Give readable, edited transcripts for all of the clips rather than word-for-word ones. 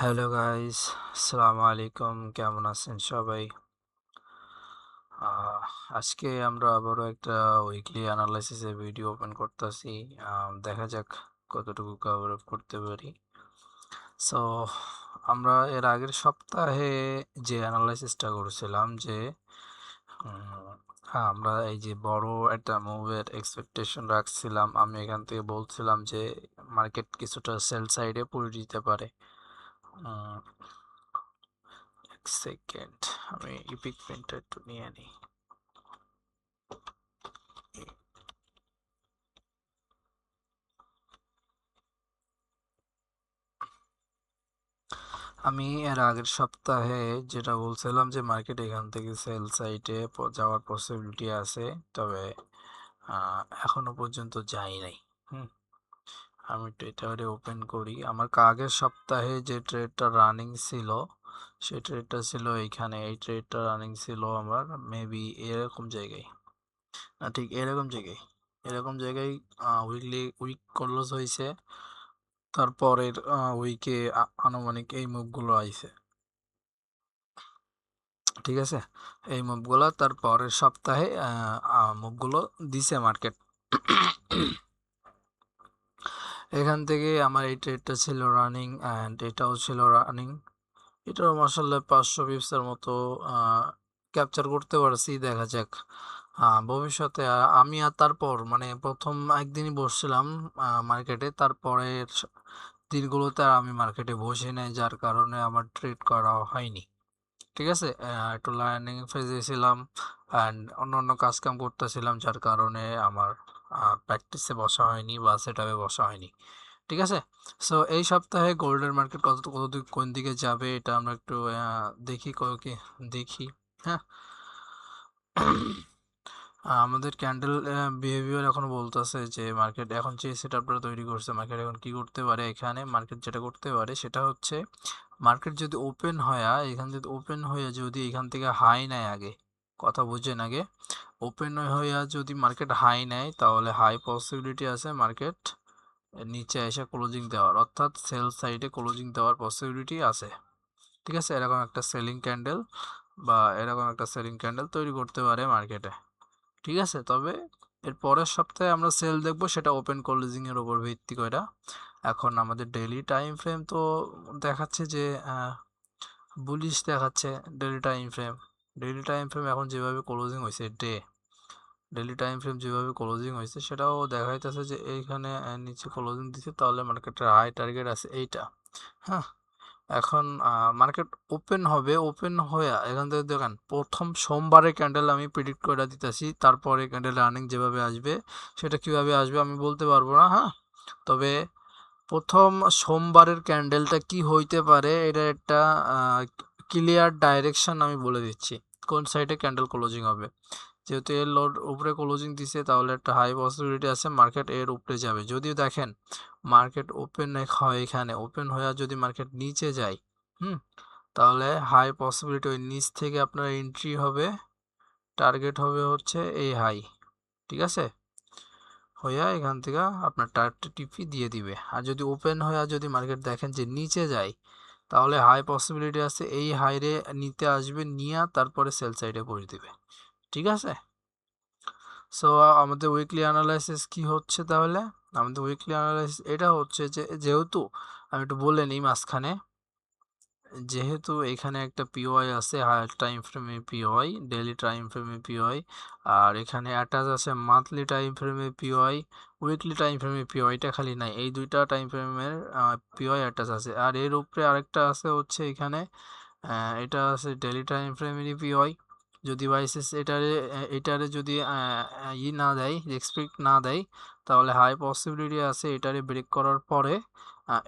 Hello guys, আসসালামু আলাইকুম। কেমন আছেন সবাই? আহ, আজকে আমরা আবারও একটা উইকলি অ্যানালাইসিসের ভিডিও ওপেন করতেছি। দেখা যাক কতটুকু কভার আপ করতে পারি। সো আমরা এর আগের সপ্তাহে যে অ্যানালাইসিসটা করেছিলাম যে আমরা এই যে বড় একটা মুভের এক্সপেকটেশন রাখছিলাম, আমি এখান থেকে বলছিলাম যে মার্কেট কিছুটা সেল সাইডে পড়ে দিতে পারে। উম, এক সেকেন্ড, আমি ইপিক প্রিন্টটা একটু নিয়ে নিই। আমি এর আগের সপ্তাহে যেটা বলছিলাম যে মার্কেট এখান থেকে সেল সাইডে যাওয়ার পসিবিলিটি আছে, তবে এখনো পর্যন্ত যাই নাই। হুম আমি একটু এটা ওপেন করি। আমার আগের সপ্তাহে যে ট্রেডটা রানিং ছিল সেই ট্রেডটা ছিল এইখানে। এই ট্রেডটা রানিং ছিল আমার মেবি এরকম জায়গায়, না ঠিক এরকম জায়গায় উইক ক্লোজ হয়েছে। তারপরের উইকে আনুমানিক এই মুভগুলো আইছে, ঠিক আছে। এই মুভগুলো তার পরের সপ্তাহে মুভগুলো দিছে মার্কেট। এখান থেকে আমার এই ট্রেডটা ছিল রানিং অ্যান্ড এটাও ছিল রানিং। এটাও মাসাল্লাহ 500 পিপসের মতো ক্যাপচার করতে পারছি। দেখা যাক ভবিষ্যতে। আমি আর তারপর মানে প্রথম একদিনই বসছিলাম মার্কেটে, তারপরের দিনগুলোতে আর আমি মার্কেটে বসি নাই, যার কারণে আমার ট্রেড করা হয়নি। ঠিক আছে, একটু লার্নিং ফেজে ছিলাম অ্যান্ড অন্য অন্য কাজ কাম করতেছিলাম, যার কারণে আমার প্র্যাকটিসে বসা হয়নি বা সেটআপে বসা হয়নি। ঠিক আছে। সো এই সপ্তাহে গোল্ডের মার্কেট কতদূর কোন দিকে যাবে এটা আমরা একটু দেখি কি দেখি। হ্যাঁ, আমাদের ক্যান্ডেল বিহেভিয়ার এখন বলতেছে যে মার্কেট এখন যে সেট আপটা তৈরি করছে, মার্কেট এখন কি করতে পারে। এখানে মার্কেট যেটা করতে পারে সেটা হচ্ছে মার্কেট যদি ওপেন হয়, যদি এখান থেকে হাই নেয়, আগে কথা বুঝেন, আগে ওপেন হইয়া যদি মার্কেট হাই নেয় তাহলে হাই পসিবিলিটি আছে মার্কেট নিচে এসে ক্লোজিং দেওয়ার, অর্থাৎ সেল সাইডে ক্লোজিং দেওয়ার পসিবিলিটি আছে। ঠিক আছে, এরকম একটা সেলিং ক্যান্ডেল তৈরি করতে পারে মার্কেটে। ঠিক আছে, তবে এর পরের সপ্তাহে আমরা সেল দেখব, সেটা ওপেন ক্লোজিং এর উপর ভিত্তি করে। এখন আমাদের ডেইলি টাইম ফ্রেম তো দেখাচ্ছে যে বুলিশ দেখাচ্ছে। ডেইলি টাইম ফ্রেম এখন যেভাবে ক্লোজিং হয়েছে, ডেইলি টাইম ফ্রেম যেভাবে ক্লোজিং হয়েছে সেটাও দেখাইতেছে যে এইখানে নিচে ক্লোজিং দিচ্ছে, তাহলে মার্কেটের হাই টার্গেট আছে এইটা। হ্যাঁ, এখন মার্কেট ওপেন হবে, ওপেন হয়ে এখান থেকে দেখেন প্রথম সোমবারের ক্যান্ডেল আমি প্রিডিক্ট করে দিতেছি। তারপরে ক্যান্ডেল রানিং যেভাবে আসবে সেটা কিভাবে আসবে আমি বলতে পারবো না। হ্যাঁ, তবে প্রথম সোমবারের ক্যান্ডেলটা কি হইতে পারে এটা একটা ক্লিয়ার ডাইরেকশন আমি বলে দিচ্ছি কোন সাইডে ক্যান্ডেল ক্লোজিং হবে। যেহেতু এর লোড উপরে ক্লোজিং দিছে তাহলে একটা হাই পসিবিলিটি আছে মার্কেট এর উপরে যাবে। যদিও দেখেন মার্কেট ওপেন হয়, এখানে ওপেন হয়ে যদি মার্কেট নিচে যায়, তাহলে হাই পসিবিলিটি ওই নিচ থেকে আপনার এন্ট্রি হবে, টার্গেট হবে হচ্ছে এই হাই। ঠিক আছে, হইয়া এখান থেকে আপনার টার্গেট টিপি দিয়ে দিবে। আর যদি ওপেন হইয়া যদি মার্কেট দেখেন যে নিচে যায়, তাহলে হাই পসিবিলিটি আছে এই হাইরে নিতে আসবে, নিয়ে তারপরে সেল সাইডে করে দিবে। ঠিক আছে। সো আমাদের উইকলি অ্যানালাইসিস কি হচ্ছে তাহলে? আমাদের উইকলি অ্যানালাইসিস এটা হচ্ছে যে যেহেতু আমি একটু বলে নিই মাঝখানে, যেহেতু এখানে একটা পিওয়াই আছে, হায়ার টাইম ফ্রেমে পিওয়াই, ডেইলি টাইম ফ্রেমে পিওয়াই, আর এখানে অ্যাটাচ আছে মান্থলি টাইম ফ্রেমে পিওয়াই, উইকলি টাইম ফ্রেমে পিওয়াইটা খালি নাই, এই দুইটা টাইম ফ্রেমের পিওয়াই অ্যাটাচ আছে। আর এর উপরে আরেকটা আছে হচ্ছে এখানে, এটা আছে ডেইলি টাইম ফ্রেমেরই পিওয়াই। যদি বাইসেস এটারে যদি না দেয়, রেসপেক্ট না দেয়, তাহলে হাই পসিবিলিটি আছে এটারে ব্রেক করার পরে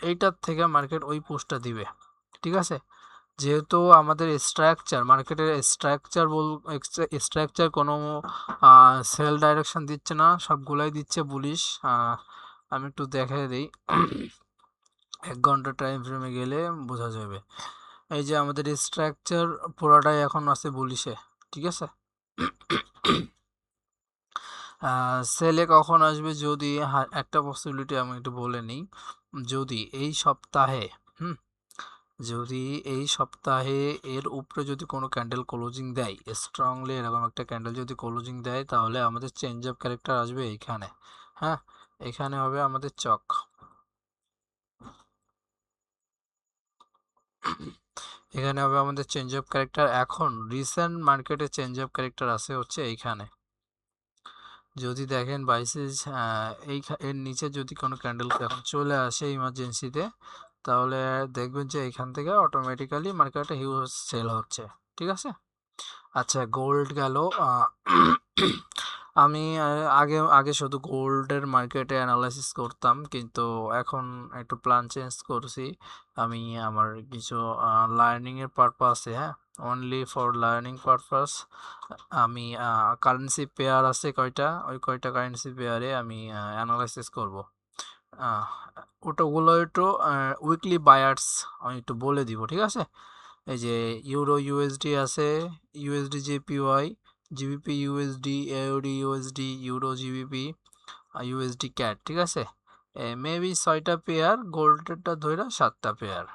এইটার থেকে মার্কেট ওই পোস্টটা দিবে। ঠিক আছে, যেহেতু আমাদের মার্কেটের স্ট্রাকচার কোনো সেল ডাইরেকশন দিচ্ছে না, সবগুলাই দিচ্ছে বুলিশ। আমি একটু দেখাই দিই, 1 ঘন্টা টাইম ফ্রেমে গেলে বোঝা যাবে। এই যে আমাদের স্ট্রাকচার পুরোটাই এখন আছে বুলিশে। ঠিক আছে, সেলে কখন আসবে, যদি একটা পসিবিলিটি আমি একটু বলে নিই, যদি এই সপ্তাহে যদি এই সপ্তাহে এর উপরে যদি কোনো ক্যান্ডেল ক্লোজিং দেয় স্ট্রংলি, এরকম একটা ক্যান্ডেল যদি ক্লোজিং দেয়, তাহলে আমাদের চেঞ্জ অফ ক্যারেক্টার আসবে এইখানে। হ্যাঁ, এখানে হবে আমাদের চক। এখানে হবে আমাদের চেঞ্জ অফ ক্যারেক্টার। এখন রিসেন্ট মার্কেটে চেঞ্জ অফ ক্যারেক্টার আছে হচ্ছে এইখানে। যদি দেখেন বাইসেস এই এর নিচে যদি কোনো ক্যান্ডেল এখন চলে আসে ইমার্জেন্সিতে, তাহলে দেখবেন যে এখান থেকে অটোমেটিক্যালি মার্কেটে হিউজ সেল হচ্ছে। ঠিক আছে। আচ্ছা, গোল্ড গেল। আমি আগে আগে শুধু গোল্ডের মার্কেটে অ্যানালাইসিস করতাম, কিন্তু এখন একটু প্ল্যান চেঞ্জ করছি। আমি আমার কিছু লার্নিংয়ের পারপাসে, হ্যাঁ, অনলি ফর লার্নিং পারপাস, আমি কারেন্সি পেয়ার আছে কয়টা, ওই কয়টা কারেন্সি পেয়ারে আমি অ্যানালাইসিস করব। আহ, ওটাগুলো একটু উইকলি বায়ার্স আমি একটু বলে দিব, ঠিক আছে। এই যে ইউরো ইউএসডি আছে, USD JPY, GBP USD, AOD USD, euro GBP, USD CAD, ঠিক আছে। মেবি 6টা পেয়ার, গোল্ডেরটা ধইরা 7টা পেয়ার,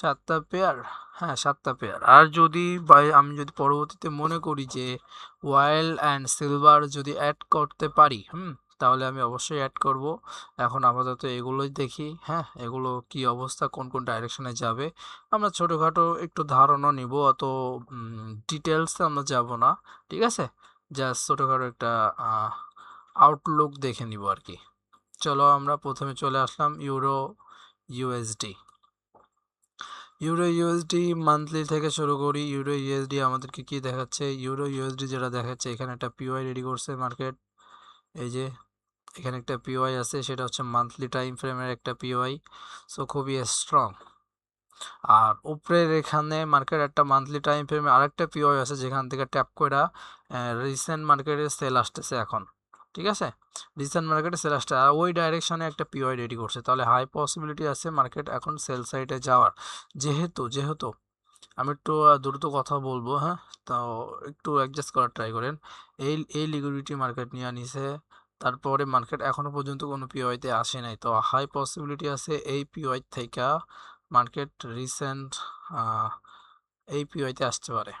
7টা পেয়ার। হ্যাঁ, 7টা পেয়ার। আর যদি আমি যদি পরবর্তীতে মনে করি যে অয়েল অ্যান্ড সিলভার যদি অ্যাড করতে পারি, তাহলে আমি অবশ্যই অ্যাড করব। এখন আপাতত এগুলোই দেখি, হ্যাঁ, এগুলো কি অবস্থা, কোন কোন ডাইরেকশনে যাবে। আমরা ছোটোখাটো একটু ধারণা নিব, অত ডিটেলসে আমরা যাব না, ঠিক আছে। জাস্ট ছোটোখাটো একটা আউটলুক দেখে নিব আর কি। চলো আমরা প্রথমে চলে আসলাম euro USD. Euro USD monthly থেকে শুরু করি। ইউরো ইউএসডি আমাদেরকে কি দেখাচ্ছে? ইউরো ইউএসডি যেটা দেখাচ্ছে, এখানে একটা পিওয়াই রেডি করছে মার্কেট। এই যে এখানে একটা পিওয়াই আছে, সেটা হচ্ছে মান্থলি টাইম ফ্রেমের একটা পিওয়াই, সো খুবই স্ট্রং। আর উপরের এখানে মার্কেট একটা মান্থলি টাইম ফ্রেমে আরেকটা পিওয়াই আছে, যেখান থেকে ট্যাপ করে রিসেন্ট মার্কেটে সেল আসতেছে এখন, ঠিক আছে। রিসেন্ট মার্কেটে সেল আসছে আর ওই ডাইরেকশনে একটা পিওয়াই রেডি করছে, তাহলে হাই পসিবিলিটি আছে মার্কেট এখন সেল সাইডে যাওয়ার। যেহেতু যেহেতু আমি একটু দ্রুত কথা বলবো, হ্যাঁ, তো একটু অ্যাডজাস্ট করার ট্রাই করেন। এই লিকুইডিটি মার্কেট নিয়ে নিছে, তারপরে মার্কেট এখনো পর্যন্ত কোনো পিওয়াইতে আসে নাই, তো হাই পসিবিলিটি আছে এই পিওয়াই থেকে মার্কেট রিসেন্ট এই পিওয়াইতে আসতে পারে,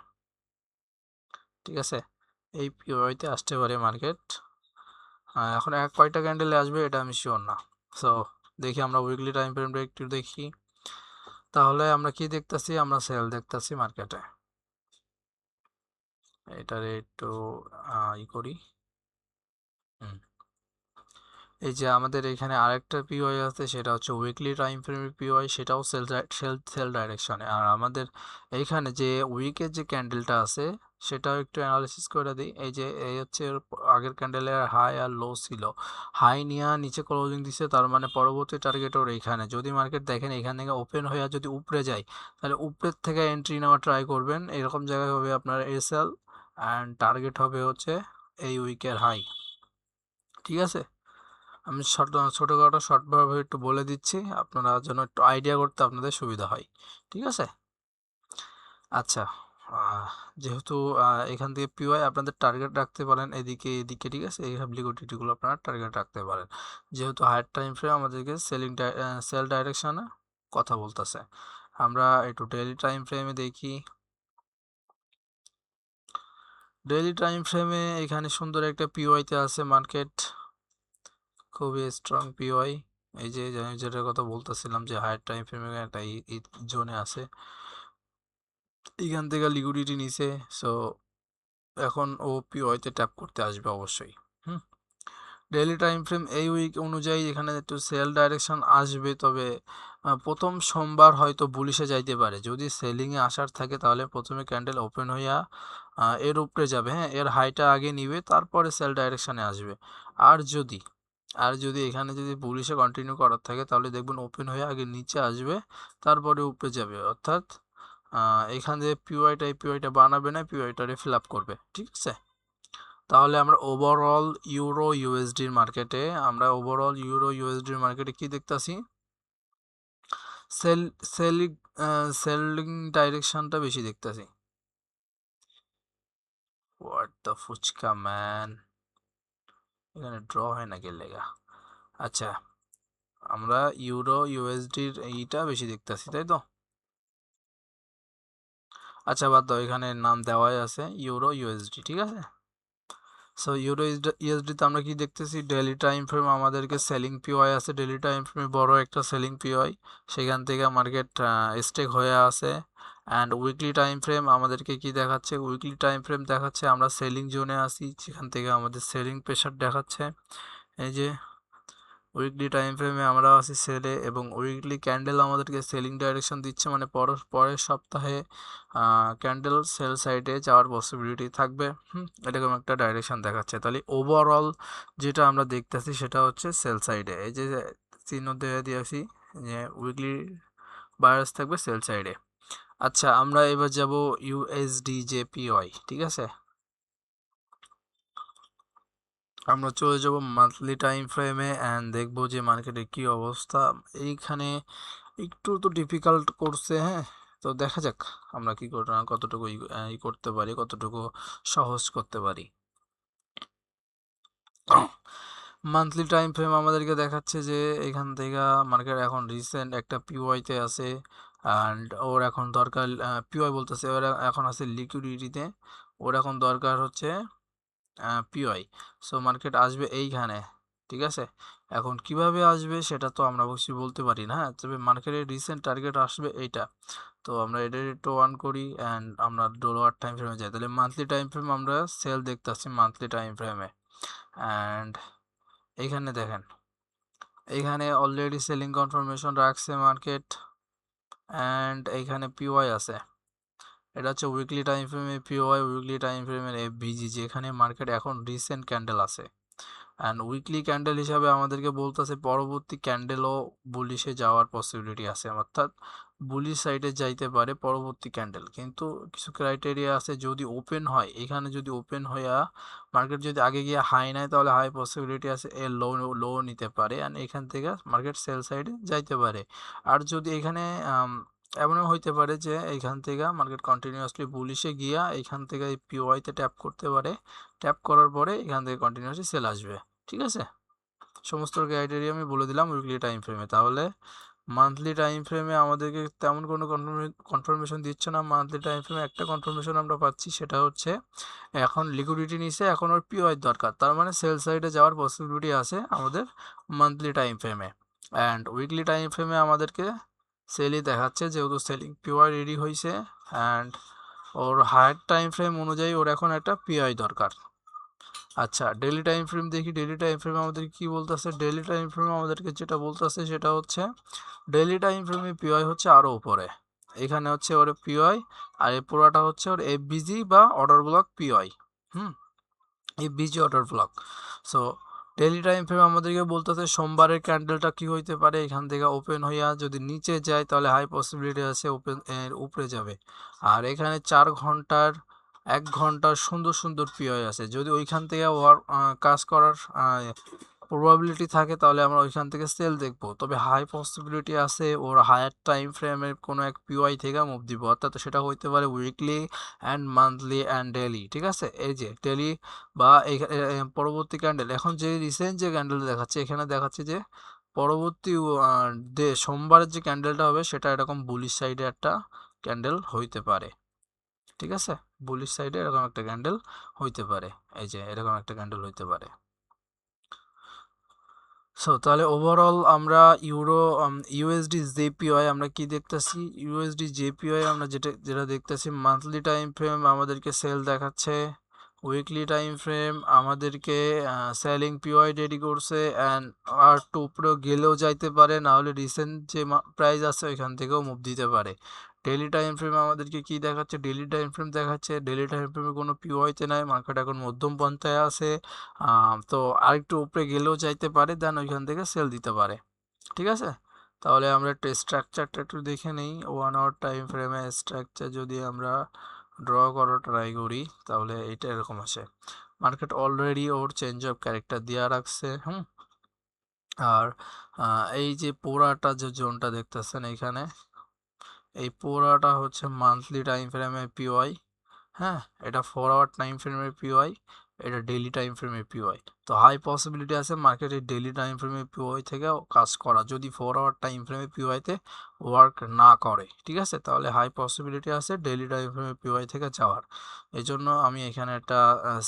ঠিক আছে। এই পিওয়াইতে আসতে পারে মার্কেট। এখন কয়টা ক্যান্ডেলে আসবে এটা আমি শিওর না। সো দেখি আমরা উইকলি টাইম ফ্রেমটা একটু দেখি। তাহলে আমরা কি দেখতেছি? আমরা সেল দেখতেছি মার্কেটে। এটারে একটু ই করি। এই যে আমাদের এখানে আরেকটা পিওয়াই আছে, সেটা হচ্ছে উইকলি টাইম ফ্রেমের পিওয়াই, সেটাও সেল সেল ডাইরেকশনে। আর আমাদের এইখানে যে উইকের যে ক্যান্ডেলটা আছে, সেটাও একটু অ্যানালিসিস করে দিই। এই যে এই হচ্ছে আগের ক্যান্ডেলের হাই আর লো ছিল, হাই নিয়ে নিচে ক্লোজিং দিছে, তার মানে পরবর্তী টার্গেট ওর এইখানে। যদি মার্কেট দেখেন এখান থেকে ওপেন হয়ে যদি উপরে যায়, তাহলে উপরের থেকে এন্ট্রি নেওয়া ট্রাই করবেন। এরকম জায়গায় হবে আপনার এসএল, অ্যান্ড টার্গেট হবে হচ্ছে এই উইকের হাই, ঠিক আছে। আমি ছোটোখাটো শর্টভাবে একটু বলে দিচ্ছি, আপনারা যেন একটু আইডিয়া করতে আপনাদের সুবিধা হয়, ঠিক আছে। আচ্ছা, আহ, যেহেতু এখান থেকে পিওয়াই আপনাদের টার্গেট রাখতে পারেন এদিকে এদিকে, ঠিক আছে। এই লিকুইডিটিগুলো আপনারা টার্গেট রাখতে পারেন, যেহেতু হায়ার টাইম ফ্রেম আমাদেরকে সেল ডাইরেকশনে কথা বলতেছে। আমরা একটু ডেইলি টাইম ফ্রেমে দেখি। ডেইলি টাইম ফ্রেমে এখানে সুন্দর একটা পিওয়াইতে আছে মার্কেট, খুবই স্ট্রং পিওয়াই। এই যে যেটার কথা বলতেছিলাম যে হায়ার টাইম ফ্রেমে একটা জোনে আছে, এখান থেকে লিকুইডিটি নিছে, সো এখন ও পিওয়াইতে ট্যাপ করতে আসবে অবশ্যই। হুম, ডেইলি টাইম ফ্রেম এই উইক অনুযায়ী এখানে একটু সেল ডাইরেকশন আসবে, তবে প্রথম সোমবার হয়তো বুলিশে যাইতে পারে। যদি সেলিংয়ে আসার থাকে তাহলে প্রথমে ক্যান্ডেল ওপেন হইয়া এর উপরে যাবে, হ্যাঁ, এর হাইটা আগে নিবে, তারপরে সেল ডাইরেকশনে আসবে। আর যদি এখানে যদি বুলিশে কন্টিনিউ করার থাকে, তাহলে দেখবেন ওপেন হয়ে আগে নিচে আসবে, তারপরে উপরে যাবে। অর্থাৎ এখান থেকে পিওয়াইটা বানাবে না, পিওয়াইটারে ফিল আপ করবে, ঠিক আছে। তাহলে আমরা ওভারঅল ইউরো ইউএসডির মার্কেটে কি দেখতাছি? সেল সেলিং সেলিং ডাইরেকশনটা বেশি দেখতাছি। হোয়াট দ্য ফুচকা ম্যান, এখানে ড্র হয় নাকি লেগা? আচ্ছা, আমরা ইউরো ইউএসডির এইটা বেশি দেখতেছি, তাই তো? আচ্ছা বাদ দাও, এখানে নাম দেওয়াই আছে ইউরো ইউএসডি, ঠিক আছে। সো ইউরো ইউএসডিতে আমরা কি দেখতেছি, ডেলি টাইম ফ্রেম আমাদেরকে সেলিং পিওয়াই আছে, ডেলি টাইম ফ্রেমে বড় একটা সেলিং পিওয়াই, সেখান থেকে মার্কেট স্টেক হয়ে আছে। অ্যান্ড উইকলি টাইম ফ্রেম আমাদেরকে কি দেখাচ্ছে, উইকলি টাইম ফ্রেম দেখাচ্ছে আমরা সেলিং জোনে আছি, যেখান থেকে আমাদের সেলিং প্রেশার দেখাচ্ছে। এই যে উইকলি টাইম ফ্রেমে আমরা আছি সেলে, এবং উইকলি ক্যান্ডেল আমাদেরকে সেলিং ডাইরেকশন দিচ্ছে, মানে পরের সপ্তাহে ক্যান্ডেল সেল সাইডে যাওয়ার পসিবিলিটি থাকবে। এরকম একটা ডাইরেকশন দেখাচ্ছে। তাহলে ওভারঅল যেটা আমরা দেখতেছি সেটা হচ্ছে সেল সাইডে, এই যে চিহ্ন দিয়ে দিয়েছি যে উইকলি বায়ার্স থাকবে সেল সাইডে। আচ্ছা আমরা এবার যাব ইউএসডি জেপিওয়াই, ঠিক আছে। আমরা চলে যাব মান্থলি টাইম ফ্রেমে অ্যান্ড দেখবো যে মার্কেটের কি অবস্থা। এইখানে একটু তো ডিফিকাল্ট করছে, হ্যাঁ, তো দেখা যাক আমরা কি কতটুকু ই করতে পারি, কতটুকু সহজ করতে পারি। মান্থলি টাইম ফ্রেম আমাদেরকে দেখাচ্ছে যে এখান থেকে মার্কেট এখন রিসেন্ট একটা পিওয়াইতে আছে, অ্যান্ড ওর এখন দরকার, পিওয়াই বলতেছে ওর এখন আছে লিকুইডিটিতে, ওর এখন দরকার হচ্ছে পিওয়াই। সো মার্কেট আসবে এইখানে, ঠিক আছে। এখন কিভাবে আসবে সেটা তো আমরা অবশ্যই বলতে পারি না, হ্যাঁ, তবে মার্কেটের রিসেন্ট টার্গেট আসবে এইটা। তো আমরা এটা একটু অন করি অ্যান্ড আমরা লোয়ার টাইম ফ্রেমে যাই। তাহলে মান্থলি টাইম ফ্রেম আমরা সেল দেখতে আসছি মান্থলি টাইম ফ্রেমে, অ্যান্ড এইখানে দেখেন, এইখানে অলরেডি সেলিং কনফার্মেশন রাখছে মার্কেট, অ্যান্ড এইখানে পিওয়াই আছে। এটা হচ্ছে উইকলি টাইম ফ্রেমে পিওয়াই, উইকলি টাইম ফ্রেমের এফভিজি, যেখানে মার্কেট এখন রিসেন্ট ক্যান্ডেল আছে। অ্যান্ড উইকলি ক্যান্ডেল হিসাবে আমাদেরকে বলতেছে পরবর্তী ক্যান্ডেলও বুলিশে যাওয়ার পসিবিলিটি আছে, অর্থাৎ বুলিশ সাইডে যাইতে পারে পরবর্তী ক্যান্ডেল। কিন্তু কিছু ক্রাইটেরিয়া আছে, যদি ওপেন হয়, এখানে যদি ওপেন হইয়া মার্কেট যদি আগে গিয়ে হাই নেয় তাহলে হাই পসিবিলিটি আছে এর লো লো নিতে পারে, অ্যান্ড এখান থেকে মার্কেট সেল সাইডে যাইতে পারে। আর যদি এখানে এমনও হইতে পারে যে এইখান থেকে মার্কেট কন্টিনিউয়াসলি বুলিশে গিয়া এইখান থেকে পিওয়াইতে ট্যাপ করতে পারে, ট্যাপ করার পরে এখান থেকে কন্টিনিউয়াসলি সেল আসবে, ঠিক আছে। সমস্ত ক্রাইটেরিয়া আমি বলে দিলাম উইকলি টাইম ফ্রেমে। তাহলে মান্থলি টাইম ফ্রেমে আমাদেরকে তেমন কোনো কনফার্মেশন দিচ্ছে না। মান্থলি টাইম ফ্রেমে একটা কনফার্মেশন আমরা পাচ্ছি, সেটা হচ্ছে এখন লিকুইডিটি নিচ্ছে, এখন ওর পিওয়াই দরকার, তার মানে সেল সাইডে যাওয়ার পসিবিলিটি আছে আমাদের মান্থলি টাইম ফ্রেমে। অ্যান্ড উইকলি টাইম ফ্রেমে আমাদেরকে সেলই দেখাচ্ছে, যেহেতু সেলিং পিওয়াই রেডি হয়েছে, অ্যান্ড ওর হায়ার টাইম ফ্রেম অনুযায়ী ওর এখন একটা পিওয়াই দরকার। আচ্ছা ডেলি টাইম ফ্রেম দেখি, ডেলি টাইম ফ্রেম আমাদের কি বলতেছে, ডেলি টাইম ফ্রেম আমাদেরকে যেটা বলতেছে সেটা হচ্ছে ডেলি টাইম ফ্রেমে পিওয়াই হচ্ছে আরও উপরে, এখানে হচ্ছে ওর পিওয়াই, আর এই পুরোটা হচ্ছে ওর এফবিজি বা order block PY. FBG order block. So daily time frame আমাদেরকে বলতেছে সোমবারের ক্যান্ডেলটা কি হইতে পারে, এখান থেকে ওপেন হইয়া যদি নিচে যায় তাহলে হাই পসিবিলিটি আছে ওপেন এর উপরে যাবে। আর এখানে 4 ঘন্টার 1 ঘন্টার সুন্দর সুন্দর পিওই আছে, যদি ওইখান থেকে কাজ করার প্রবাবিলিটি থাকে তাহলে আমরা ওইখান থেকে সেল দেখবো, তবে হাই পসিবিলিটি আছে ওর হায়ার টাইম ফ্রেমের কোনো এক পিওয়াই থেকে মুভ দিব, অর্থাৎ সেটা হইতে পারে weekly and monthly and daily, ঠিক আছে। এই যে ডেলি বা পরবর্তী ক্যান্ডেল, এখন যে রিসেন্ট যে ক্যান্ডেল দেখাচ্ছে, এখানে দেখাচ্ছে যে পরবর্তী সোমবারের যে ক্যান্ডেলটা হবে সেটা এরকম বুলিশ সাইডে একটা ক্যান্ডেল হইতে পারে, ঠিক আছে। বুলিশ সাইডে এরকম একটা ক্যান্ডেল হইতে পারে, এই যে এরকম একটা ক্যান্ডেল হইতে পারে। সো তাহলে ওভারঅল আমরা ইউএসডি জেপিওয়াই আমরা কি দেখতেছি, ইউএসডি জেপিওয়াই আমরা যেটা যেটা দেখতেছি, মান্থলি টাইম ফ্রেম আমাদেরকে সেল দেখাচ্ছে, উইকলি টাইম ফ্রেম আমাদেরকে সেলিং পিওয়াই রেডি করছে, অ্যান্ড আর একটু উপরেও গেলেও যাইতে পারে, না হলে রিসেন্ট যে প্রাইস আছে ওইখান থেকেও মুভ দিতে পারে। ডেলি টাইম ফ্রেম আমাদেরকে কি দেখাচ্ছে, ডেলি টাইম ফ্রেম দেখাচ্ছে, ডেলি টাইম ফ্রেমে কোনো পিওয়াইতে নাই, মার্কেট এখন মধ্যম পন্থায় আছে, তো আরেকটু উপরে গেলেও যাইতে পারে, দেন ওইখান থেকে সেল দিতে পারে, ঠিক আছে। তাহলে আমরা একটু স্ট্রাকচারটা একটু দেখে নিই, 1 আওয়ার টাইম ফ্রেমে স্ট্রাকচার যদি আমরা ড্র করার ট্রাই করি তাহলে এটা এরকম আসে, market already or change of character দেওয়া রাখছে। আর এই যে পোড়াটা যে জোনটা দেখতেছেন এখানে, এই পোড়াটা হচ্ছে মান্থলি টাইম ফ্রেমে পিওয়াই, হ্যাঁ, এটা 4 আওয়ার টাইম ফ্রেমের পিওয়াই, এটা ডেইলি টাইম ফ্রেমে পিওয়াই। তো হাই পসিবিলিটি আছে মার্কেটে ডেইলি টাইম ফ্রেমে পিওয়াই থেকে কাজ করা, যদি 4 আওয়ার টাইম ফ্রেমে পিওয়াইতে ওয়ার্ক না করে, ঠিক আছে, তাহলে হাই পসিবিলিটি আছে ডেইলি টাইম ফ্রেমে পিওয়াই থেকে যাওয়ার। এই জন্য আমি এখানে একটা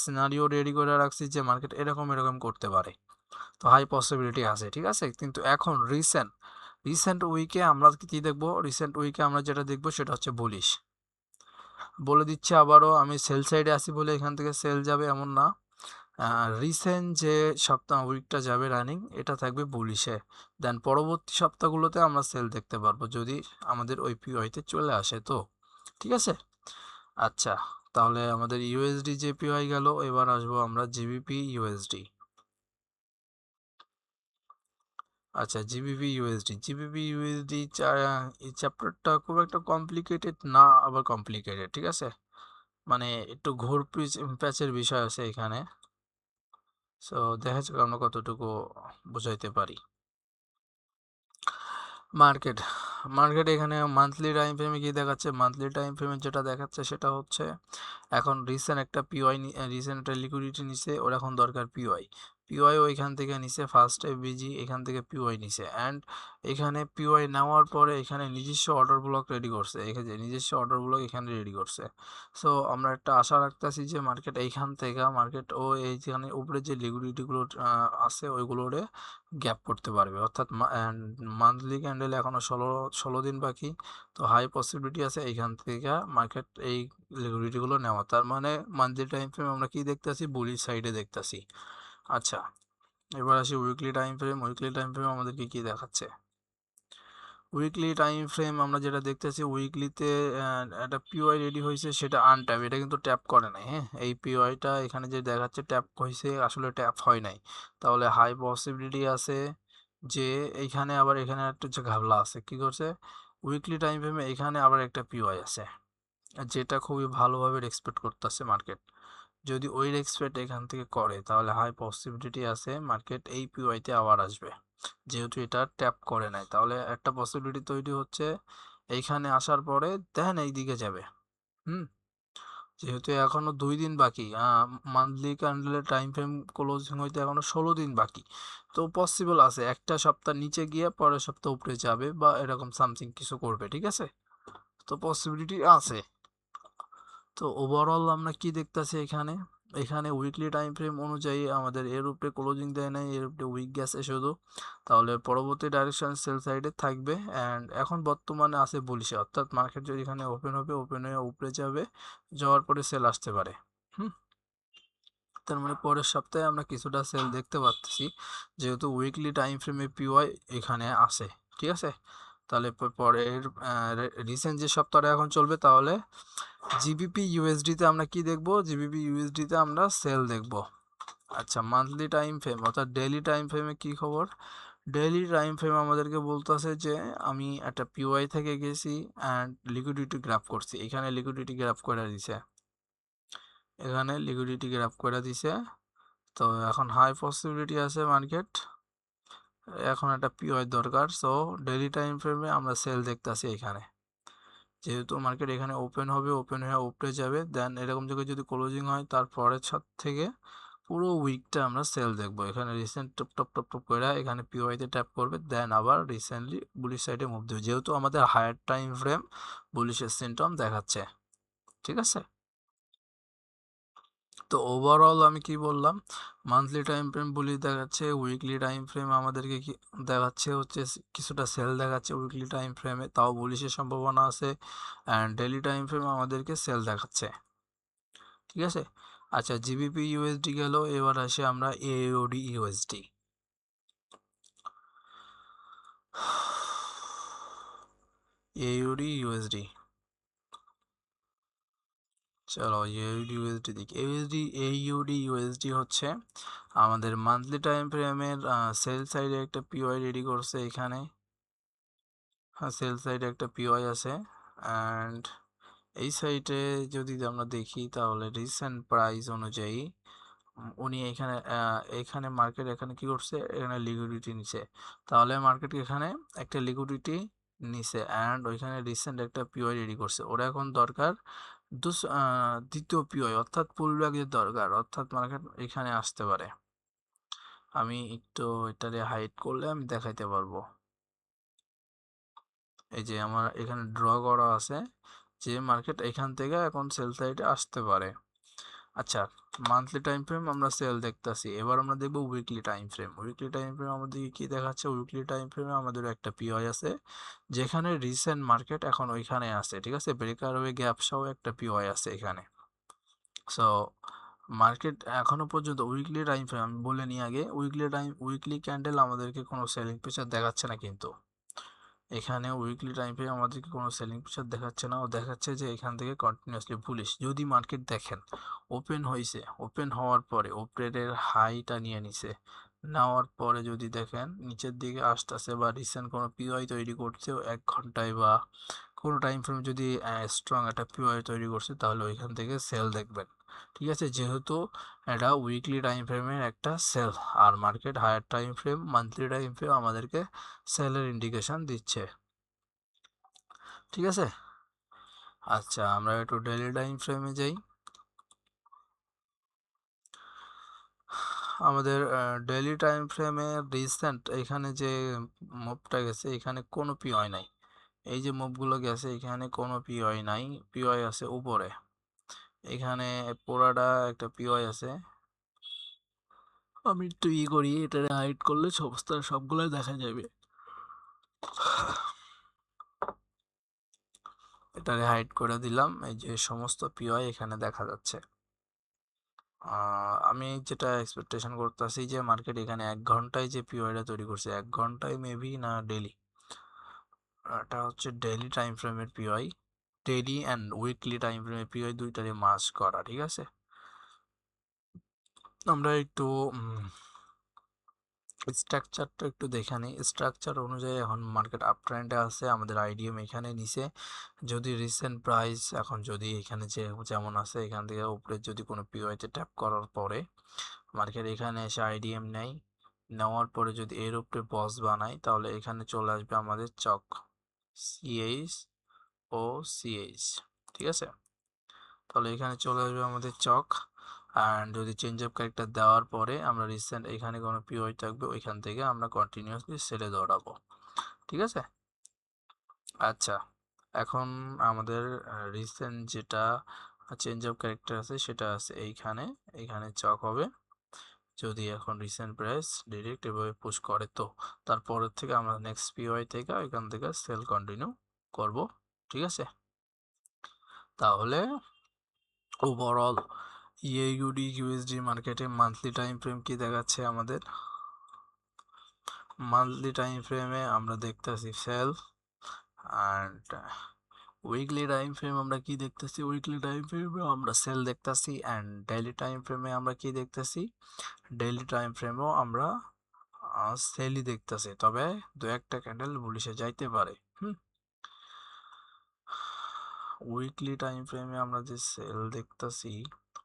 সিনারিও রেডি করে রাখছি যে মার্কেট এরকম এরকম করতে পারে। তো হাই পসিবিলিটি আছে, ঠিক আছে। কিন্তু এখন রিসেন্ট উইকে আমরা কি দেখবো? রিসেন্ট উইকে আমরা যেটা দেখবো সেটা হচ্ছে বুলিশ। বলে দিচ্ছি আবারও, আমি সেল সাইডে আসি বলে এখান থেকে সেল যাবে এমন না। রিসেন্ট যে সপ্তাহ উইকটা যাবে রানিং, এটা থাকবে বুলিশে। দেন পরবর্তী সপ্তাহগুলোতে আমরা সেল দেখতে পারবো যদি আমাদের ওই পিওআইতে চলে আসে। তো ঠিক আছে। আচ্ছা, তাহলে আমাদের ইউএসডি যে পিওআই গেল, এবার আসবো আমরা জিবিপি ইউএসডি। আচ্ছা, জিবিপি ইউএসডি এই চ্যাপ্টারটা খুব একটা কমপ্লিকেটেড না, আবার কমপ্লিকেটেড, ঠিক আছে। মানে একটু ঘোর প্যাচের বিষয় আছে এখানে। সো দেখা যাক আমরা কতটুকু বুঝাইতে পারি। মার্কেট মার্কেট এখানে মান্থলি টাইম ফ্রেমে কি দেখাচ্ছে? মান্থলি টাইম ফ্রেমে যেটা দেখাচ্ছে সেটা হচ্ছে এখন রিসেন্ট একটা পিওয়াই, রিসেন্ট একটা লিকুইডিটি নিছে, ওর এখন দরকার পিওয়াই ওইখান থেকে নিছে, ফার্স্টে বিজি এখান থেকে পিওয়াই নিছে, অ্যান্ড এখানে পিওয়াই নেওয়ার পরে এখানে নিজস্ব অর্ডার ব্লক রেডি করছে, এখানে নিজস্ব অর্ডার ব্লক এখানে রেডি করছে। সো আমরা একটা আশা রাখতেছি যে মার্কেট এইখান থেকে ও এইখানে উপরে যে লিকুইডিটিগুলো আছে ওইগুলোরে গ্যাপ করতে পারবে, অর্থাৎ মান্থলি ক্যান্ডেল এখনো ষোলো দিন বাকি। তো হাই পসিবিলিটি আছে এইখান থেকে মার্কেট এই লিকুইডিটিগুলো নেওয়া। তার মানে মান্থলি টাইম ফ্রেম আমরা কি দেখতেছি? বুলিশ সাইডে দেখতেছি। আচ্ছা, এবার আসি weekly time frame. Weekly time frame আমাদেরকে কি দেখাচ্ছে? উইকলি টাইম ফ্রেম আমরা যেটা দেখতেছি, উইকলিতে একটা পিওআই রেডি হয়েছে, সেটা আনট্যাপ, এটা কিন্তু ট্যাপ করে নাই। হ্যাঁ, এই পিওআইটা এখানে যে দেখাচ্ছে ট্যাপ হয়েছে, আসলে ট্যাপ হয় নাই। তাহলে হাই পসিবিলিটি আছে যে এইখানে আবার এখানে একটা যে ঘাবলা আছে, কি করছে? উইকলি টাইম ফ্রেমে এখানে আবার একটা পিওআই আছে, যেটা খুবই ভালোভাবে এক্সপেক্ট করতেছে মার্কেট। যদি ওই এক্সপেক্ট এখান থেকে করে, তাহলে হাই পসিবিলিটি আছে মার্কেট এই পিওআইতে আবার আসবে। যেহেতু এটা ট্যাপ করে নাই, তাহলে একটা পসিবিলিটি তৈরি হচ্ছে এইখানে আসার পরে দেন এই দিকে যাবে। হুম, যেহেতু এখনো 2 দিন বাকি, মান্থলি ক্যান্ডেলের টাইম ফ্রেম ক্লোজিং হইতে এখনো 16 দিন বাকি। তো পসিবল আছে একটা সপ্তাহ নিচে গিয়ে পরের সপ্তাহ উপরে যাবে, বা এরকম সামথিং কিছু করবে, ঠিক আছে। তো পসিবিলিটি আছে। তো ওভারঅল আমরা কি দেখতেছি এখানে? এখানে উইকলি টাইম ফ্রেম অনুযায়ী আমাদের এর উপরে ক্লোজিং দেয় নাই, এর উপরে উইক গেছে শুধু। তাহলে পরবর্তী ডাইরেকশন সেল সাইডে থাকবে, অ্যান্ড এখন বর্তমানে আছে বুলিশে, অর্থাৎ মার্কেট যদি এখানে ওপেন হবে, ওপেন হয়ে উপরে যাবে, যাওয়ার পরে সেল আসতে পারে। হুম, তার মানে পরের সপ্তাহে আমরা কিছুটা সেল দেখতে পাচ্ছি, যেহেতু উইকলি টাইম ফ্রেমে পিওয়াই এখানে আসে, ঠিক আছে। তাহলে পরের রিসেন্ট যে সপ্তাহটা এখন চলবে, তাহলে জিবিপি ইউএসডিতে আমরা কি দেখব? জিবিপি ইউএসডিতে আমরা সেল দেখব। আচ্ছা, মান্থলি টাইম ফ্রেম অর্থাৎ ডেইলি টাইম ফ্রেমে কি খবর? ডেইলি টাইম ফ্রেম আমাদেরকে বলতেছে যে আমি একটা পিওআই থেকে গেছি অ্যান্ড লিকুইডিটি গ্রাফ করছি, এখানে লিকুইডিটি গ্রাফ করে দিছে, এখানে লিকুইডিটি গ্রাফ করে দিছে। তো এখন হাই পসিবিলিটি আছে মার্কেট এখন একটা পিওআই দরকার। সো ডেইলি টাইম ফ্রেমে আমরা সেল দেখতেছি এখানে, যেহেতু মার্কেট এখানে ওপেন হবে, ওপেন হয়ে উপরে যাবে, দেন এরকম জায়গায় যদি ক্লোজিং হয়, তারপরের ছাদ থেকে পুরো উইকটা আমরা সেল দেখবো। এখানে recent top top top top করে এখানে পিওআইতে ট্যাপ করবে, দেন আবার রিসেন্টলি বুলিশ সাইডে মুভ দেবে, যেহেতু আমাদের হায়ার টাইম ফ্রেম বুলিশের সিমটম দেখাচ্ছে, ঠিক আছে। তো ওভারঅল আমি কি বললাম? মান্থলি টাইম ফ্রেম বুলি দেখাচ্ছে, উইকলি টাইম ফ্রেম আমাদেরকে কি দেখাচ্ছে? হচ্ছে কিছুটা সেল দেখাচ্ছে উইকলি টাইম ফ্রেমে, তাও বুলিশের সম্ভাবনা আছে, অ্যান্ড ডেইলি টাইম ফ্রেম আমাদেরকে সেল দেখাচ্ছে, ঠিক আছে। আচ্ছা, জিবিপি ইউএসডি গেল, এবার আসি আমরা এওডি ইউএসডি। এওডি ইউএসডি, চলো ইউডি ইউএসডি দেখি। এইউডি ইউএসডি হচ্ছে আমাদের মান্থলি টাইম ফ্রেমের সেল সাইডে একটা পিওআই রেডি করছে এখানে। হ্যাঁ, সেল সাইডে একটা পিওআই আছে, অ্যান্ড এই সাইডে যদি আমরা দেখি তাহলে রিসেন্ট প্রাইস অনুযায়ী উনি এখানে এখানে মার্কেট এখানে কি করছে? এখানে লিকুইডিটি নিছে, তাহলে মার্কেট এখানে একটা লিকুইডিটি নিছে, অ্যান্ড ওইখানে রিসেন্ট একটা পিওআই রেডি করছে, ওরা এখন দরকার দ্বিতীয় পিওই অর্থাৎ পুলব্যাকের দরকার, অর্থাৎ মার্কেট এখানে আসতে পারে। আমি একটু এটারে হাইড করলে আমি দেখাইতে পারবো। এই যে আমার এখানে ড্র করা আছে যে মার্কেট এখান থেকে এখন সেল সাইডে আসতে পারে। আচ্ছা, মান্থলি টাইম ফ্রেম আমরা সেল দেখতেছি, এবার আমরা দেখবো weekly time frame. Weekly time frame আমাদের কি দেখাচ্ছে? উইকলি টাইম ফ্রেমে আমাদের একটা পিওই আছে যেখানে রিসেন্ট মার্কেট এখন ওইখানে আছে, ঠিক আছে, ব্রেকার ওয়ে গ্যাপ সহ একটা পিওই আছে এখানে। সো মার্কেট এখনো পর্যন্ত উইকলি টাইম ফ্রেম আমি বলে নিই আগে, উইকলি ক্যান্ডেল আমাদেরকে কোনো সেলিং প্রেসার দেখাচ্ছে না, কিন্তু এখানে উইকলি টাইম ফ্রেম আমাদেরকে কোনো সেলিং প্রেসার দেখাচ্ছে না, ও দেখাচ্ছে যে এখান থেকে কন্টিনিউয়াসলি বুলিশ। যদি মার্কেট দেখেন ওপেন হয়েছে, ওপেন হওয়ার পরে ওপরের হাইটা নিয়ে নিছে, নেওয়ার পরে যদি দেখেন নিচের দিকে আসতেছে বা রিসেন্ট কোনো পিওআই তৈরি করছে 1 ঘন্টায় বা কোনো টাইম ফ্রেম যদি স্ট্রং একটা পিওআই তৈরি করছে, তাহলে ওইখান থেকে সেল দেখবেন। ঠিক আছে, যেহেতু এটা উইকলি টাইম ফ্রেমের একটা সেল, আর market higher time frame monthly time frame আমাদেরকে সেলের ইন্ডিকেশন দিচ্ছে। ঠিক আছে, আচ্ছা আমরা একটু ডেইলি টাইম ফ্রেমে যাই। আমাদের ডেইলি টাইম ফ্রেমে রিসেন্ট এখানে যে মুভটা গেছে এখানে কোনো পিওআই নাই। এই যে মুভগুলো গেছে এখানে কোনো পিওআই নাই, পিওআই আছে উপরে, এখানে পুরাটা একটা পিওআই আছে। আমি একটু করি, এটা হাইড করলে সমস্ত সবগুলোই দেখা যাবে। এটারে হাইড করে দিলাম, এই যে সমস্ত পিওআই এখানে দেখা যাচ্ছে। আমি যেটা এক্সপেকটেশন করতেছি যে মার্কেট এখানে 1 ঘন্টায় যে পিওআইটা তৈরি করছে, 1 ঘন্টায় মেবি না ডেলি, এটা হচ্ছে ডেইলি টাইম ফ্রেমের POI, daily and weekly time ফ্রেমের পিওআই দুইটারই মাস করা। ঠিক আছে, আমরা একটু স্ট্রাকচারটা একটু দেখে নিই। স্ট্রাকচার অনুযায়ী এখন মার্কেট আপ ট্রেন্ডে আছে, আমাদের আইডিএম এখানে নিচে, যদি রিসেন্ট প্রাইস এখন যদি এখানে যে যেমন আছে এখান থেকে উপরে যদি কোনো পিওআইতে ট্যাপ করার পরে মার্কেট এখানে এসে আইডিএম নেয়, নেওয়ার পরে যদি এর উপরে বস বানায়, তাহলে এখানে চলে আসবে আমাদের চক সিএইচ ও সিএইচ। ঠিক আছে, তাহলে এখানে চলে আসবে আমাদের চক, অ্যান্ড যদি চেঞ্জ অফ ক্যারেক্টার দেওয়ার পরে আমরা রিসেন্ট এখানে কোনো পিওই থাকবে ওইখান থেকে আমরা কন্টিনিউয়াসলি সেলে দৌড়াবো। ঠিক আছে, আচ্ছা এখন আমাদের রিসেন্ট যেটা চেঞ্জ অফ ক্যারেক্টার আছে সেটা আছে এইখানে, এখানে চক হবে। যদি এখন রিসেন্ট প্রাইস ডিরেক্ট এভাবে পুশ করে, তো তারপরের থেকে আমরা নেক্সট পিওয়াই থেকে এখান থেকে সেল কন্টিনিউ করব। ঠিক আছে, তাহলে ওভারঅল ইএইউডি ইউএসডি মার্কেটে মান্থলি টাইম ফ্রেম কি দেখাচ্ছে আমাদের? মান্থলি টাইম ফ্রেমে আমরা দেখতেছি sell, and weekly time frame আমরা কি দেখতেছি? উইকলি টাইম ফ্রেমে আমরা সেল দেখতেছি, অ্যান্ড ডেইলি টাইম ফ্রেমে আমরা কি দেখতেছি? ডেইলি টাইম ফ্রেমেও আমরা সেলই দেখতেছি, তবে দু একটা ক্যান্ডেল বুলিশে যাইতে পারে। উইকলি টাইম ফ্রেমে আমরা যে সেল দেখতেছি,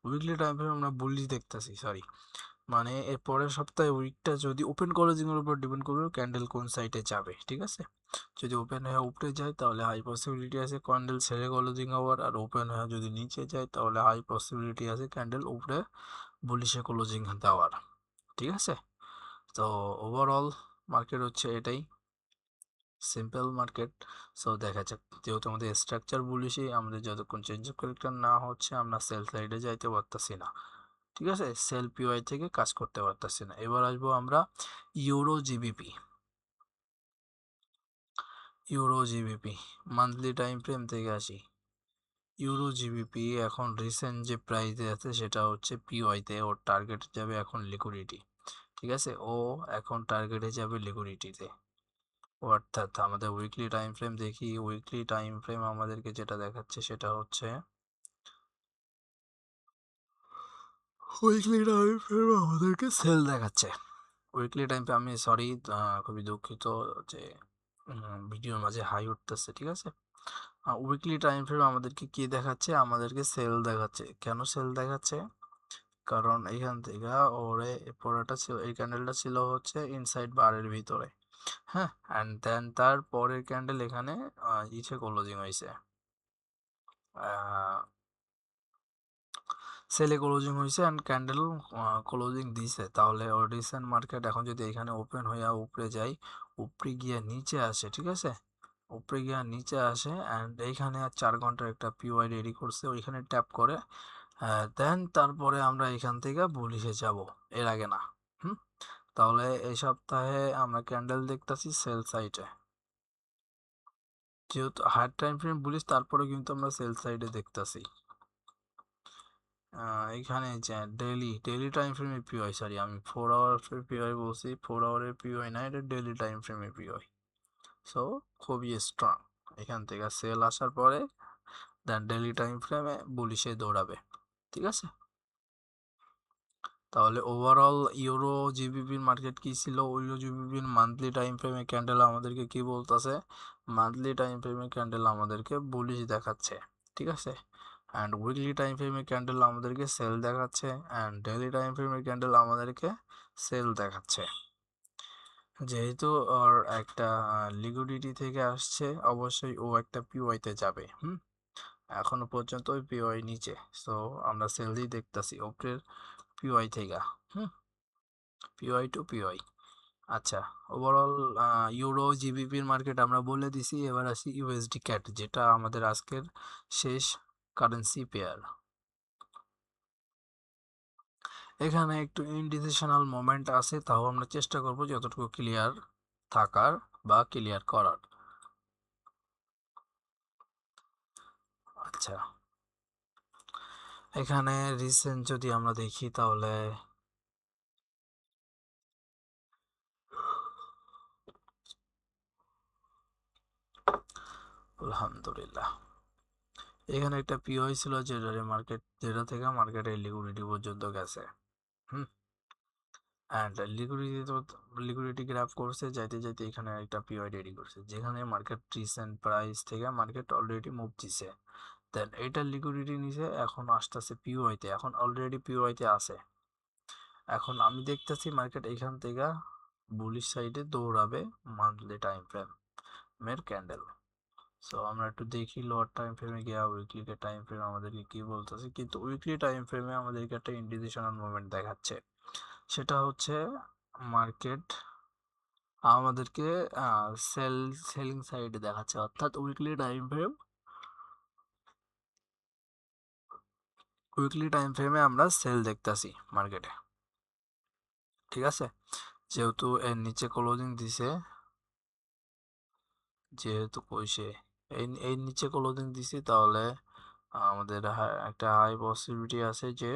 উইকলি টাইম ফ্রেমে আমরা বুলিশ দেখতেছি, সরি, মানে এর পরের সপ্তাহে উইকটা যদি ওপেন ক্লোজিং এর উপর ডিপেন্ড করবে ক্যান্ডেল কোন সাইডে যাবে। ঠিক আছে, যদি ওপেন হয়ে উপরে যায় তাহলে হাই পসিবিলিটি আছে ক্যান্ডেল ছেড়ে ক্লোজিং হওয়ার, আর ওপেন হয়ে যদি নিচে যায় তাহলে হাই পসিবিলিটি আছে ক্যান্ডেল উপরে বুলিশে ক্লোজিং দেওয়ার। ঠিক আছে, তো ওভারঅল মার্কেট হচ্ছে এটাই, সিম্পল মার্কেট। সো দেখা যাক, যেহেতু আমাদের স্ট্রাকচার বুলিশে, আমাদের যতক্ষণ চেঞ্জ অফ ক্যারেক্টার না হচ্ছে আমরা সেল সাইডে যাইতে পারতাছি না। ঠিক আছে, সেল পিওয়াই থেকে কাজ করতে পারতাছি না। এবার আসবো আমরা euro GBP. Euro GBP monthly time frame থেকে আসি। ইউরো জিবিপি এখন রিসেন্ট যে প্রাইসে আছে সেটা হচ্ছে পিওয়াইতে, ওর টার্গেট যাবে এখন লিকুইডিটি। ঠিক আছে, ও এখন টার্গেটে যাবে লিকুইডিটিতে। অর্থাৎ আমাদের উইকলি টাইম ফ্রেম দেখি, উইকলি টাইম ফ্রেম আমাদেরকে যেটা দেখাচ্ছে সেটা হচ্ছে উইকলি টাইম ফ্রেম আমাদেরকে সেল দেখাচ্ছে। উইকলি টাইম ফ্রেম, আমি সরি, খুবই দুঃখিত যে ভিডিওর মাঝে হাই উঠতেছে। ঠিক আছে, উইকলি টাইম ফ্রেম আমাদেরকে কি দেখাচ্ছে? আমাদেরকে সেল দেখাচ্ছে। কেন সেল দেখাচ্ছে? কারণ এইখান থেকে ওরে পরেটা ছিল, এই ক্যান্ডেলটা ছিল হচ্ছে ইনসাইড বারের ভিতরে, হ্যাঁ, অ্যান্ড দেন তার পরের ক্যান্ডেল এখানে ইচ্ছে ক্লোজিং হয়েছে, সেলে ক্লোজিং হয়েছে অ্যান্ড ক্যান্ডেল ক্লোজিং দিছে, তাহলে রিসেন্ট মার্কেট এখন যদি এখানে ওপেন হইয়া উপরে যায়, উপরে গিয়ে নিচে আসে, ঠিক আছে, উপরে গিয়ে নিচে আসে অ্যান্ড এইখানে 4 ঘন্টার একটা পিওয়াই রেডি করছে, ওইখানে ট্যাপ করে দেন তারপরে আমরা এখান থেকে বুলিশে যাব, এর আগে না। হুম, তাহলে এই সপ্তাহে আমরা ক্যান্ডেল দেখতেছি সেল সাইডে, যেহেতু হায়ার টাইম ফ্রেম বুলিশ, তারপরে কিন্তু আমরা সেল সাইডে দেখতেছি। এখানে যে ডেইলি টাইম ফ্রেমে পিওয়াই, সরি আমি 4 আওয়ার পিওয়াই বলছি, 4 আওয়ারের পিওয়াই না, এটা ডেইলি টাইম ফ্রেমে পিওয়াই। সো খুবই স্ট্রং, এখান থেকে সেল আসার পরে দেন ডেইলি টাইম ফ্রেমে বুলিশে দৌড়াবে, ঠিক আছে। তাহলে ওভারঅল ইউরো জিবিপির মার্কেট কি ছিল, ইউরো জিবিপির মান্থলি টাইম ফ্রেমে ক্যান্ডেল আমাদেরকে কি বলতেছে, মান্থলি টাইম ফ্রেমে ক্যান্ডেল আমাদেরকে বুলিশ দেখাচ্ছে, ঠিক আছে, অ্যান্ড উইকলি টাইম ফ্রেমে ক্যান্ডেল আমাদেরকে সেল দেখাচ্ছে, অ্যান্ড ডেইলি টাইম ফ্রেমে ক্যান্ডেল আমাদেরকে সেল দেখাচ্ছে। যেহেতু ওর একটা লিকুইডিটি থেকে আসছে, অবশ্যই ও একটা পিওয়াইতে যাবে। এখনো পর্যন্ত ওই পিওয়াই নিচে, সো আমরা সেল দিয়ে দেখতেছি ওপরের পিওয়াই থেকে। PY to PY. আচ্ছা, ওভারঅল ইউরো জিবিপির মার্কেট আমরা বলে দিছি, এবার আসি ইউএসডি ক্যাট, যেটা আমাদের আজকের শেষ কারেন্সি পেয়ার। এখানে একটু ইনডিসিশনাল মোমেন্ট আছে, তাও আমরা চেষ্টা করব যতটুকু ক্লিয়ার থাকার বা ক্লিয়ার করার। আচ্ছা, এখানে রিসেন্ট যদি আমরা দেখি তাহলে আলহামদুলিল্লাহ, এখানে একটা পিওই ছিল যেটা থেকে মার্কেটের লিকুইডিটি পর্যন্ত গেছে। হুম, অ্যান্ড লিকুইডিটি গ্রাফ করছে, যাইতে যাইতে এখানে একটা পিওই রেডি করছে, যেখানে মার্কেট রিসেন্ট প্রাইস থেকে মার্কেট অলরেডি মুভ দিছে, দেন এইটার লিকুইডিটি নিছে, এখন আসতেছে পিওইতে, এখন অলরেডি পিওইতে আছে। এখন আমি দেখতেছি মার্কেট এখান থেকে বুলিশ সাইডে দৌড়াবে মান্থলি টাইম ফ্রেম এর ক্যান্ডেল। সো আমরা একটু দেখি লোয়ার টাইম ফ্রেমে গিয়ে উইকলি টাইম ফ্রেম আমাদেরকে কি বলতেছে, কিন্তু উইকলি টাইম ফ্রেমে আমাদেরকে একটা ইন্ডিকেশনাল মুভমেন্ট দেখাচ্ছে, সেটা হচ্ছে মার্কেট আমাদেরকে সেলিং সাইডে দেখাচ্ছে, অর্থাৎ উইকলি টাইম ফ্রেমে আমরা সেল দেখতেছি মার্কেটে, ঠিক আছে। যেহেতু এর নিচে ক্লোজিং দিছে, যেহেতু কইছে এই নিচে ক্লোজিং দিছি, তাহলে আমাদের একটা হাই পসিবিলিটি আছে যে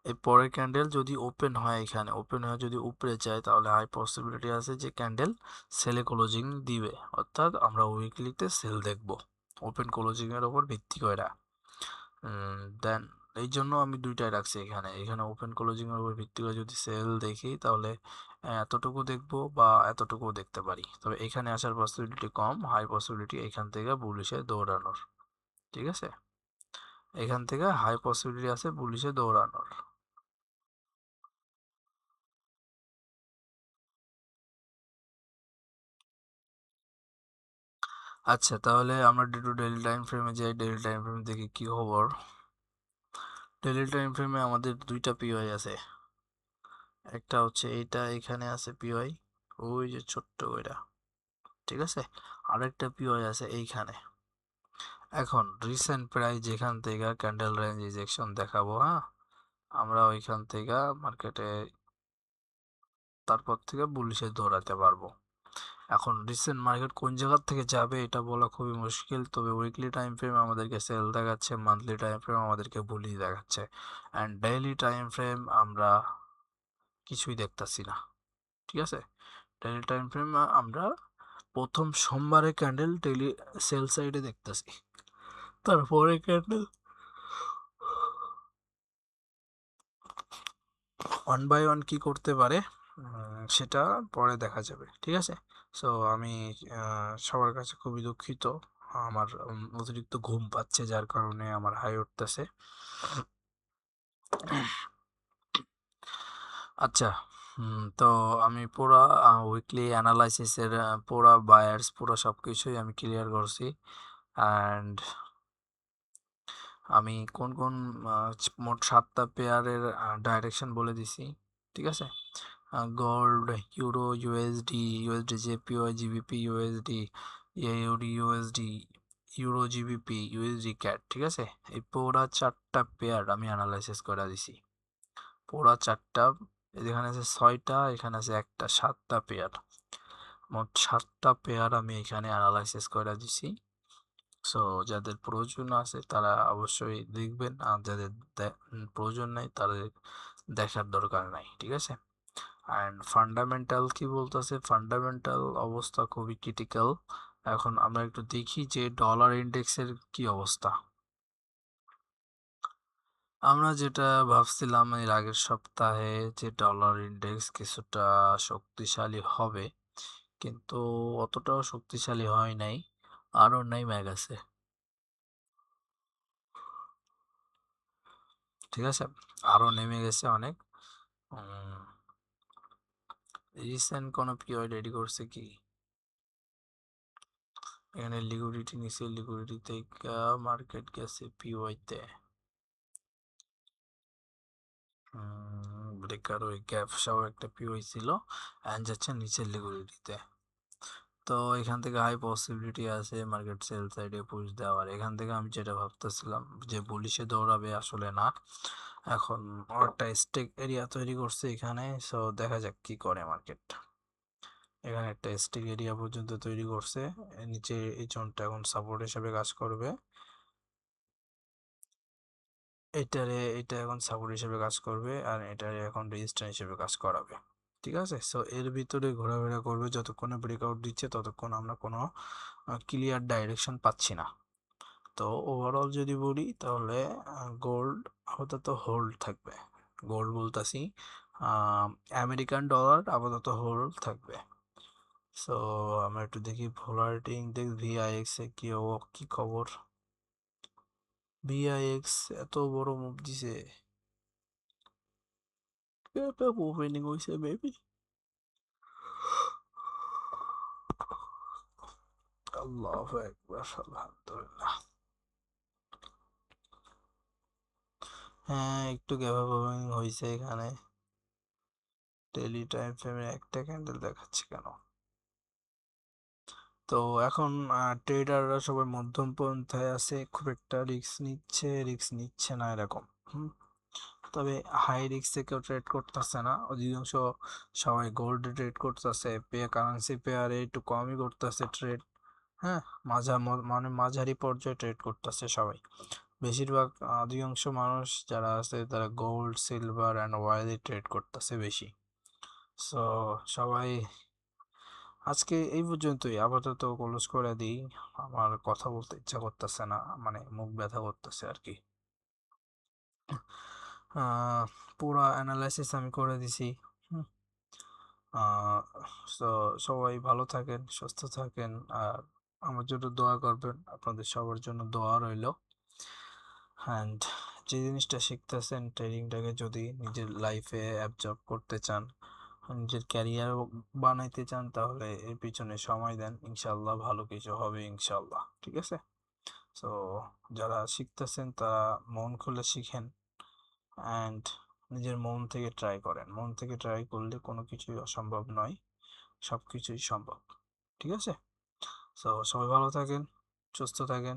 এই পরের ক্যান্ডেল যদি ওপেন হয়, এখানে ওপেন হয়ে যদি উপরে যায়, তাহলে হাই পসিবিলিটি আছে যে ক্যান্ডেল সেলে ক্লোজিং দিবে, অর্থাৎ আমরা উইকলিতে সেল দেখব ওপেন ক্লোজিং এর উপর ভিত্তি করে। দেন এই জন্য আমি দুইটাই রাখছি, এখানে এখানে ওপেন ক্লোজিং এর উপর ভিত্তি করে যদি সেল দেখি, তাহলে এতটুকু দেখবো বা এতটুকু দেখতে পারি, তবে এখানে আসার পসিবিলিটি কম, হাই পসিবিলিটি এখান থেকে বুলিশে দৌড়ানোর, ঠিক আছে, এখান থেকে হাই পসিবিলিটি আছে বুলিশে দৌড়ানোর। আচ্ছা, তাহলে আমরা ডেইলি টাইম ফ্রেমে যাই, ডেইলি টাইম ফ্রেম দেখি কি খবর। ডেইলি টাইম ফ্রেমে আমাদের দুইটা পিওয়াই আছে, একটা হচ্ছে এইটা, এখানে আছে পিওয়াই, ওই যে ছোট্ট ওইটা, ঠিক আছে, আরেকটা পিওয়াই আছে এইখানে। এখন রিসেন্ট প্রাইস যেখান থেকে ক্যান্ডেল রেঞ্জ রিজেকশন দেখাবো, হ্যাঁ, আমরা ওইখান থেকে মার্কেটে তারপর থেকে বুলিশে দৌড়াতে পারবো। এখন রিসেন্ট মার্কেট কোন জায়গা থেকে যাবে এটা বলা খুবই মুশকিল, তবে উইকলি টাইম ফ্রেম আমাদেরকে সেল দেখাচ্ছে, মান্থলি টাইম ফ্রেম আমাদেরকে বুলি দেখাচ্ছে, অ্যান্ড ডেইলি টাইম ফ্রেম আমরা কিছুই দেখতাছি না, ঠিক আছে। ডেইলি টাইম ফ্রেম আমরা প্রথম সোমবারে ক্যান্ডেল ডেইলি সেল সাইডে দেখতেছি, তারপরে ক্যান্ডেল ওয়ান বাই ওয়ান কি করতে পারে সেটা পরে দেখা যাবে, ঠিক আছে। সো আমি সবার কাছে খুবই দুঃখিত, আমার অতিরিক্ত ঘুম পাচ্ছে, যার কারণে আমার হাই উঠতেছে। আচ্ছা, তো আমি পুরা উইকলি অ্যানালাইসিসের পুরা বায়ার্স পুরো সব কিছুই আমি ক্লিয়ার করছি, অ্যান্ড আমি কোন কোন মোট 7টা পেয়ারের ডাইরেকশন বলে দিছি, ঠিক আছে? Gold, euro, USD, USD JPY, GBP, USD, AUD, USD, euro, GBP, USD CAD, ঠিক আছে? এই পুরা 4টা পেয়ার আমি অ্যানালাইসিস করে দিছি। পুরা 4টা, এখানে আছে 6টা, এখানে আছে একটা, 7টা পেয়ার। মোট 7টা পেয়ার আমি এখানে অ্যানালাইসিস করে দিছি। সো যাদের প্রয়োজন আছে তারা অবশ্যই দেখবেন, আর যাদের প্রয়োজন নাই তাদের দেখার দরকার নাই, ঠিক আছে? অ্যান্ড ফান্ডামেন্টাল কি বলতেছে, ফান্ডামেন্টাল অবস্থা খুবই ক্রিটিক্যাল। এখন আমরা একটু দেখি যে ডলার ইন্ডেক্সের কি অবস্থা। আমরা যেটা ভাবছিলাম এর আগের সপ্তাহে যে ডলার ইন্ডেক্স কিছুটা শক্তিশালী হবে, কিন্তু অতটাও শক্তিশালী হয় নাই, আরও নেমে গেছে, ঠিক আছে? আরও নেমে গেছে অনেক। রিসেন্ট কোনো পিওয়াই রেডি করছে কি? এখানে লিকুইডিটি নিচে, লিকুইডিটি থেকে মার্কেট গেছে পিওয়াইতে, ব্রেকার ওই গ্যাপ সহ একটা পিওয়াই ছিল, অ্যান্ড যাচ্ছে নিচের লিকুইডিটিতে। তো এখান থেকে হাই পসিবিলিটি আছে মার্কেট সেল সাইডে পুশ দেওয়ার। এখান থেকে আমি যেটা ভাবতেছিলাম যে বুলিশে দৌড়াবে, আসলে না। এখন একটা স্টেক এরিয়া তৈরি করছে এখানে, সো দেখা যাক কি করে মার্কেট। এখানে একটা স্টেক এরিয়া পর্যন্ত তৈরি করছে, নিচে এই জোনটা এখন সাপোর্ট হিসেবে কাজ করবে। এটা এখন সাপোর্ট হিসেবে কাজ করবে, আর এটারে এখন রেজিস্ট্যান্স হিসেবে কাজ করাবে, ঠিক আছে? সো এর ভিতরে ঘোরাফেরা করবে, যতক্ষণে ব্রেকআউট দিচ্ছে ততক্ষণ আমরা কোনো ক্লিয়ার ডাইরেকশন পাচ্ছি না। তো ওভারঅল যদি বলি তাহলে গোল্ড আপাতত হোল্ড থাকবে। গোল্ড বলতাছি, আমেরিকান ডলার আপাতত হোল্ড থাকবে। সো আমরা একটু দেখি ভোলাটিলিটি ইনডেক্স ভিআইএক্স এ কি খবর। ভিআইএক্স এত বড় মুভ দিছে, ওপেনিং হয়েছে মেবি। আল্লাহু আকবার, আলহামদুলিল্লাহ। হ্যাঁ, একটু গ্যাপ ওপেনিং হয়েছে এখানে। ডেইলি টাইম ফ্রেমে একটা ক্যান্ডেল দেখাচ্ছে কেন? তো এখন ট্রেডাররা সবাই মধ্যম পন্থায় আছে, খুব একটা রিস্ক নিচ্ছে না এরকম। তবে হাই রিস্কে কেউ ট্রেড করতেছে না, অধিকাংশ সবাই গোল্ডে ট্রেড করতেছে, কারেন্সি পেয়ারে একটু কমই করতেছে ট্রেড। হ্যাঁ, মানে মাঝারি পর্যায়ে ট্রেড করতেছে সবাই। বেশিরভাগ অধিকাংশ মানুষ যারা আছে তারা গোল্ড, সিলভার অ্যান্ড অয়েলে ট্রেড করতেছে বেশি। সো সবাই আজকে এই পর্যন্তই, আপাতত ক্লোজ করে দিই। আমার কথা বলতে ইচ্ছা করতেছে না, মানে মুখ ব্যথা করতেছে আর কি। পুরা অ্যানালাইসিস আমি করে দিছি। সো সবাই ভালো থাকেন, সুস্থ থাকেন, আর আমার জন্য দোয়া করবেন। আপনাদের সবার জন্য দোয়া রইল। অ্যান্ড যে জিনিসটা শিখতেছেন ট্রেডিংটাকে যদি নিজের লাইফে অ্যাবজর্ব করতে চান, নিজের ক্যারিয়ার বানাইতে চান, তাহলে এর পিছনে সময় দেন, ইনশাল্লাহ ভালো কিছু হবে ইনশাল্লাহ, ঠিক আছে? সো যারা শিখতেছেন তারা মন খুলে শিখেন, অ্যান্ড নিজের মন থেকে ট্রাই করেন। মন থেকে ট্রাই করলে কোনো কিছুই অসম্ভব নয়, সব কিছুই সম্ভব, ঠিক আছে? সো সবাই ভালো থাকেন, সুস্থ থাকেন,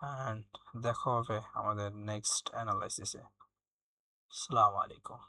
অ্যান্ড দেখা হবে আমাদের নেক্সট অ্যানালাইসিসে। আসসালামু আলাইকুম।